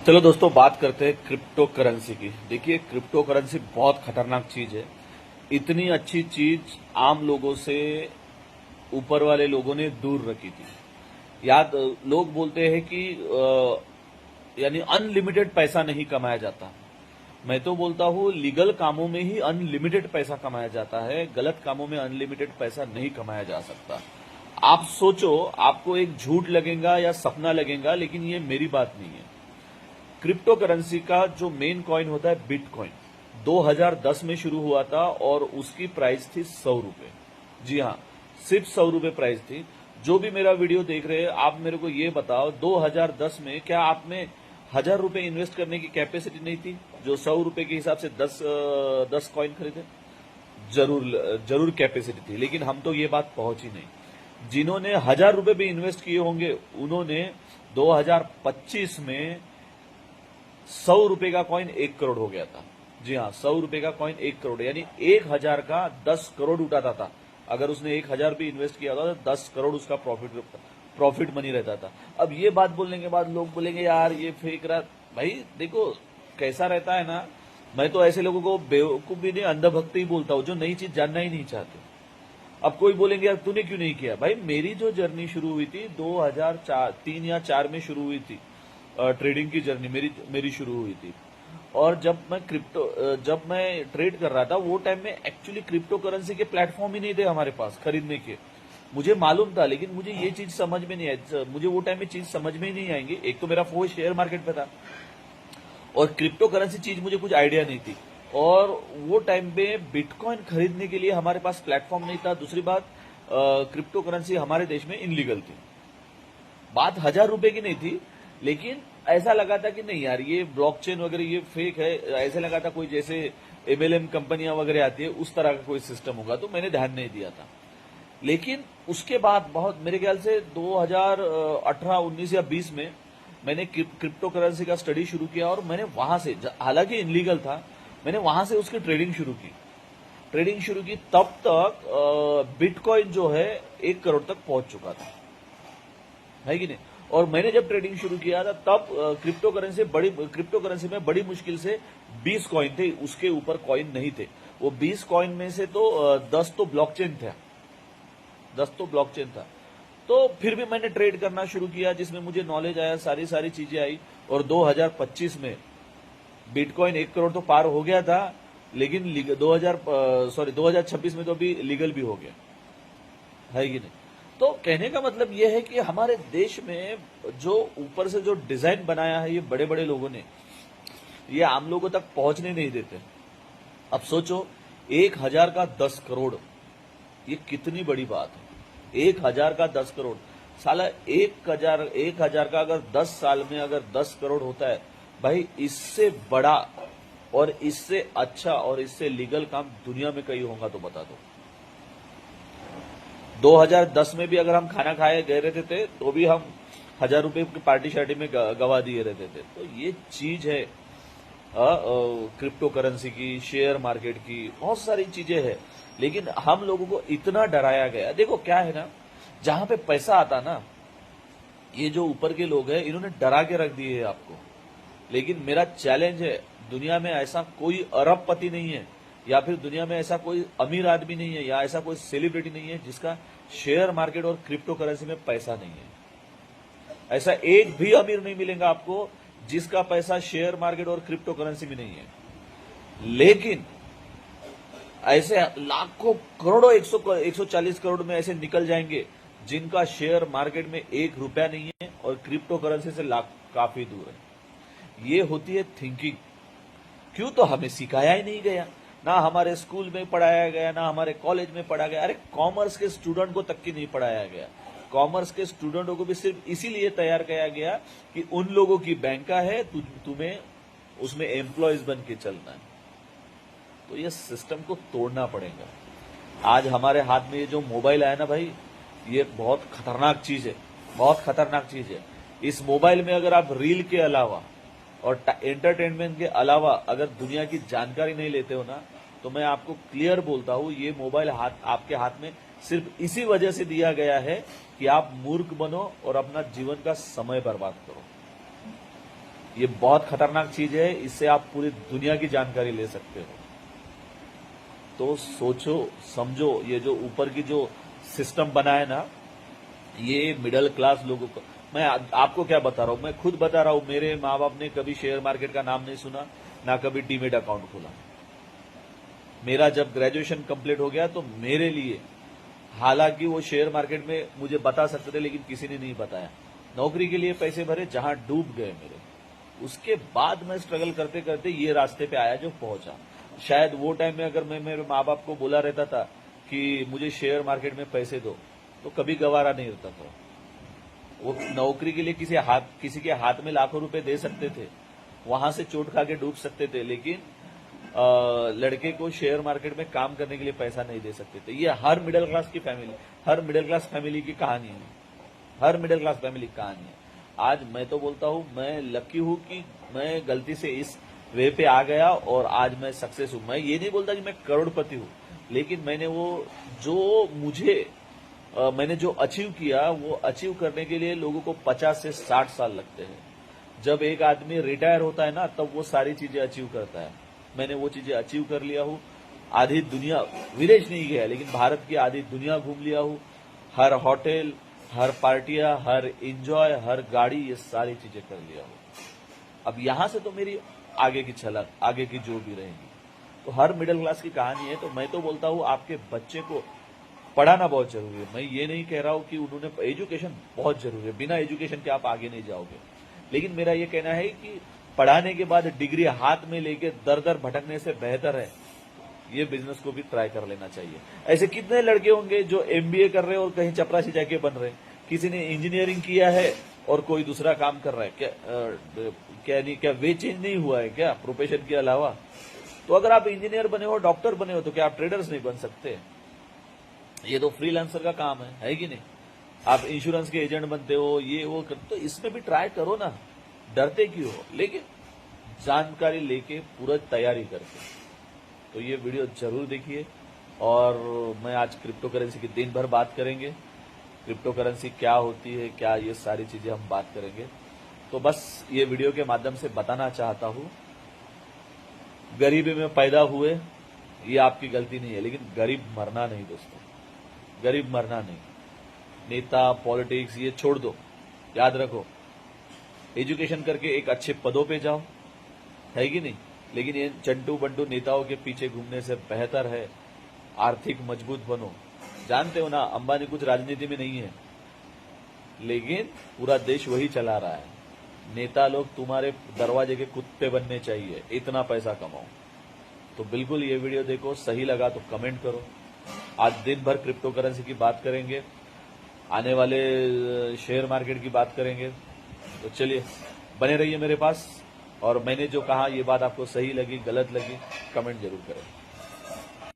चलो दोस्तों, बात करते हैं क्रिप्टो करेंसी की। देखिए, क्रिप्टो करेंसी बहुत खतरनाक चीज है। इतनी अच्छी चीज आम लोगों से ऊपर वाले लोगों ने दूर रखी थी। लोग बोलते हैं कि यानी अनलिमिटेड पैसा नहीं कमाया जाता। मैं तो बोलता हूं लीगल कामों में ही अनलिमिटेड पैसा कमाया जाता है, गलत कामों में अनलिमिटेड पैसा नहीं कमाया जा सकता। आप सोचो, आपको एक झूठ लगेगा या सपना लगेगा, लेकिन ये मेरी बात नहीं है। क्रिप्टो करेंसी का जो मेन कॉइन होता है बिटकॉइन, 2010 में शुरू हुआ था और उसकी प्राइस थी 100 रुपए। जी हाँ, सिर्फ 100 रुपए प्राइस थी। जो भी मेरा वीडियो देख रहे हैं, आप मेरे को ये बताओ, 2010 में क्या आप में 1000 रुपए इन्वेस्ट करने की कैपेसिटी नहीं थी जो 100 रुपए के हिसाब से 10 कॉइन खरीदे? जरूर कैपेसिटी थी, लेकिन हम तो ये बात पहुंची नहीं। जिन्होंने 1000 रुपए भी इन्वेस्ट किए होंगे, उन्होंने 2025 में 100 रुपए का कॉइन 1 करोड़ हो गया था। जी हाँ, 100 रुपए का कॉइन 1 करोड़, यानी 1000 का 10 करोड़ उठाता था। अगर उसने 1000 भी इन्वेस्ट किया था तो 10 करोड़ उसका प्रॉफिट मनी रहता था। अब ये बात बोलने के बाद लोग बोलेंगे यार ये फेक रहा। भाई देखो कैसा रहता है ना, मैं तो ऐसे लोगों को बेवकूफ भी नहीं, अंधभक्त ही बोलता हूं जो नई चीज जानना ही नहीं चाहते। अब कोई बोलेंगे यार तूने क्यों नहीं किया? भाई मेरी जो जर्नी शुरू हुई थी 2003 या 4 में शुरू हुई थी, ट्रेडिंग की जर्नी मेरी शुरू हुई थी। और जब मैं ट्रेड कर रहा था, वो टाइम में एक्चुअली क्रिप्टो करेंसी के प्लेटफॉर्म ही नहीं थे हमारे पास खरीदने के। मुझे मालूम था, लेकिन मुझे ये चीज समझ में नहीं आई। मुझे वो टाइम में चीज समझ में ही नहीं आएंगी। एक तो मेरा फोकस शेयर मार्केट पे था और क्रिप्टो करेंसी चीज मुझे कुछ आइडिया नहीं थी। और वो टाइम पे बिटकॉइन खरीदने के लिए हमारे पास प्लेटफॉर्म नहीं था। दूसरी बात, क्रिप्टो करेंसी हमारे देश में इनलीगल थी। बात 1000 रुपए की नहीं थी, लेकिन ऐसा लगा था कि नहीं यार ये ब्लॉकचेन वगैरह ये फेक है। ऐसे लगा था कोई जैसे एमएलएम कंपनियां वगैरह आती है उस तरह का कोई सिस्टम होगा, तो मैंने ध्यान नहीं दिया था। लेकिन उसके बाद बहुत, मेरे ख्याल से 2018, 19 या 20 में मैंने क्रिप्टो करेंसी का स्टडी शुरू किया और मैंने वहां से, हालांकि इनलीगल था, मैंने वहां से उसकी ट्रेडिंग शुरू की। तब तक बिटकॉइन जो है 1 करोड़ तक पहुंच चुका था, है कि नहीं? और मैंने जब ट्रेडिंग शुरू किया था तब क्रिप्टो करेंसी में बड़ी मुश्किल से 20 कॉइन थे, उसके ऊपर कॉइन नहीं थे। वो 20 कॉइन में से तो 10 तो ब्लॉकचेन था। तो फिर भी मैंने ट्रेड करना शुरू किया, जिसमें मुझे नॉलेज आया, सारी चीजें आई। और 2025 में बिटकॉइन 1 करोड़ तो पार हो गया था, लेकिन 2026 में तो अभी लीगल भी हो गया, है कि नहीं? तो कहने का मतलब यह है कि हमारे देश में जो ऊपर से जो डिजाइन बनाया है ये बड़े बड़े लोगों ने, ये आम लोगों तक पहुंचने नहीं देते। अब सोचो, 1000 का 10 करोड़, ये कितनी बड़ी बात है। 1000 का 10 करोड़, साला 1000 का अगर 10 साल में अगर 10 करोड़ होता है, भाई इससे बड़ा और इससे अच्छा और इससे लीगल काम दुनिया में कहीं होगा तो बता दो। 2010 में भी अगर हम खाना खाए गए रहते थे तो भी हम 1000 रुपए की पार्टी शार्टी में गवा दिए रहते थे। तो ये चीज है क्रिप्टो करेंसी की, शेयर मार्केट की, बहुत सारी चीजें हैं। लेकिन हम लोगों को इतना डराया गया। देखो क्या है ना, जहां पे पैसा आता ना, ये जो ऊपर के लोग हैं इन्होंने डरा के रख दिए है आपको। लेकिन मेरा चैलेंज है, दुनिया में ऐसा कोई अरबपति नहीं है, या फिर दुनिया में ऐसा कोई अमीर आदमी नहीं है, या ऐसा कोई सेलिब्रिटी नहीं है जिसका शेयर मार्केट और क्रिप्टो करेंसी में पैसा नहीं है। ऐसा एक भी अमीर नहीं मिलेगा आपको जिसका पैसा शेयर मार्केट और क्रिप्टो करेंसी में नहीं है। लेकिन ऐसे लाखों करोड़ों 140 करोड़ में ऐसे निकल जाएंगे जिनका शेयर मार्केट में 1 रुपया नहीं है और क्रिप्टो करेंसी से काफी दूर है। ये होती है थिंकिंग। क्यों? तो हमें सिखाया ही नहीं गया, ना हमारे स्कूल में पढ़ाया गया, ना हमारे कॉलेज में पढ़ाया गया। अरे कॉमर्स के स्टूडेंट को तक की नहीं पढ़ाया गया। कॉमर्स के स्टूडेंटों को भी सिर्फ इसीलिए तैयार किया गया कि उन लोगों की बैंका है, तुम्हें उसमें एम्प्लॉयज बन के चलना है। तो ये सिस्टम को तोड़ना पड़ेगा। आज हमारे हाथ में ये जो मोबाइल आया ना भाई, ये बहुत खतरनाक चीज है। इस मोबाइल में अगर आप रील के अलावा और एंटरटेनमेंट के अलावा अगर दुनिया की जानकारी नहीं लेते हो ना, तो मैं आपको क्लियर बोलता हूं, ये मोबाइल आपके हाथ में सिर्फ इसी वजह से दिया गया है कि आप मूर्ख बनो और अपना जीवन का समय बर्बाद करो। ये बहुत खतरनाक चीज है, इससे आप पूरी दुनिया की जानकारी ले सकते हो। तो सोचो समझो, ये जो ऊपर की जो सिस्टम बना है ना, ये मिडिल क्लास लोगों को, मैं आपको क्या बता रहा हूं, मैं खुद बता रहा हूं, मेरे माँ बाप ने कभी शेयर मार्केट का नाम नहीं सुना, ना कभी डीमेट अकाउंट खोला। मेरा जब ग्रेजुएशन कंप्लीट हो गया तो मेरे लिए, हालांकि वो शेयर मार्केट में मुझे बता सकते थे लेकिन किसी ने नहीं बताया, नौकरी के लिए पैसे भरे जहां डूब गए मेरे। उसके बाद मैं स्ट्रगल करते करते ये रास्ते पे आया जो पहुंचा। शायद वो टाइम में अगर मैं मेरे माँ बाप को बोला रहता था कि मुझे शेयर मार्केट में पैसे दो, तो कभी गवारा नहीं होता था। वो नौकरी के लिए किसी के हाथ में लाखों रुपए दे सकते थे, वहां से चोट खा के डूब सकते थे, लेकिन लड़के को शेयर मार्केट में काम करने के लिए पैसा नहीं दे सकते थे। ये हर मिडिल क्लास की फैमिली, हर मिडिल क्लास फैमिली की कहानी है, हर मिडिल क्लास फैमिली की कहानी है। आज मैं तो बोलता हूं, मैं लकी हूं कि मैं गलती से इस वे पे आ गया और आज मैं सक्सेस हूं। मैं ये नहीं बोलता कि मैं करोड़पति हूं, लेकिन मैंने वो जो मैंने जो अचीव किया, वो अचीव करने के लिए लोगों को 50 से 60 साल लगते हैं। जब एक आदमी रिटायर होता है ना, तब वो सारी चीजें अचीव करता है। मैंने वो चीजें अचीव कर लिया हूं। आधी दुनिया, विदेश नहीं गया लेकिन भारत की आधी दुनिया घूम लिया हूं। हर होटल, हर पार्टियां, हर एंजॉय, हर गाड़ी, ये सारी चीजें कर लिया हूं। अब यहां से तो मेरी आगे की छलक, आगे की जो भी रहेगी। तो हर मिडिल क्लास की कहानी है। तो मैं तो बोलता हूं, आपके बच्चे को पढ़ाना बहुत जरूरी है। मैं ये नहीं कह रहा हूं कि उन्होंने, एजुकेशन बहुत जरूरी है, बिना एजुकेशन के आप आगे नहीं जाओगे। लेकिन मेरा ये कहना है कि पढ़ाने के बाद डिग्री हाथ में लेके दर दर भटकने से बेहतर है ये बिजनेस को भी ट्राई कर लेना चाहिए। ऐसे कितने लड़के होंगे जो एमबीए कर रहे हैं और कहीं चपरासी जाके बन रहे हैं, किसी ने इंजीनियरिंग किया है और कोई दूसरा काम कर रहा है। क्या वे चेंज नहीं हुआ है क्या प्रोफेशन के अलावा? तो अगर आप इंजीनियर बने हो, डॉक्टर बने हो, तो क्या आप ट्रेडर्स नहीं बन सकते? ये तो फ्रीलांसर का काम है कि नहीं? आप इंश्योरेंस के एजेंट बनते हो, ये वो तो इसमें भी ट्राई करो ना, डरते क्यों हो? लेकिन जानकारी लेके पूरा तैयारी करके। तो ये वीडियो जरूर देखिए। और मैं आज क्रिप्टो करेंसी की दिन भर बात करेंगे, क्रिप्टो करेंसी क्या होती है, क्या, ये सारी चीजें हम बात करेंगे। तो बस ये वीडियो के माध्यम से बताना चाहता हूं, गरीबी में पैदा हुए ये आपकी गलती नहीं है, लेकिन गरीब मरना नहीं दोस्तों, गरीब मरना नहीं। नेता, पॉलिटिक्स ये छोड़ दो, याद रखो, एजुकेशन करके एक अच्छे पदों पे जाओ, है कि नहीं? लेकिन ये चंटू बंटू नेताओं के पीछे घूमने से बेहतर है आर्थिक मजबूत बनो। जानते हो ना, अंबानी कुछ राजनीति में नहीं है, लेकिन पूरा देश वही चला रहा है। नेता लोग तुम्हारे दरवाजे के कुत्ते बनने चाहिए, इतना पैसा कमाओ। तो बिल्कुल ये वीडियो देखो, सही लगा तो कमेंट करो। आज दिन भर क्रिप्टो करेंसी की बात करेंगे, आने वाले शेयर मार्केट की बात करेंगे। तो चलिए, बने रहिए मेरे पास। और मैंने जो कहा ये बात आपको सही लगी, गलत लगी, कमेंट जरूर करें।